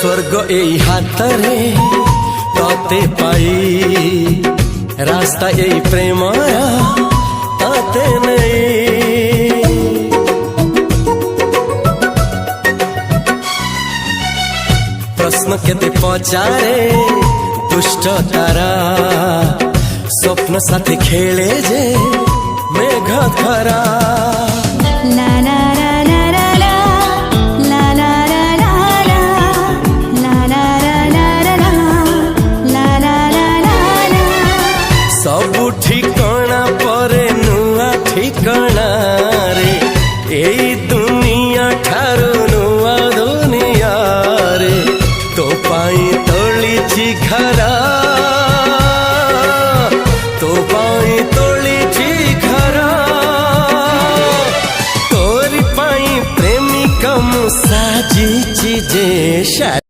स्वर्ग एई हातरे तते पाई रास्ता एई प्रेमया तते नहीं। प्रश्न केते पचारे दुष्ट तारा स्वप्न साथी खेले जे मेघ खरा। सबु ठिकाना परे नुआ ठिकाना रे एई दुनिया ठारू नुआ दुनिया रे। तो पाई तोलिछि घरा तो पाई तोलिछि घरा तोरी पाई प्रेमिका मु साजिछि जे।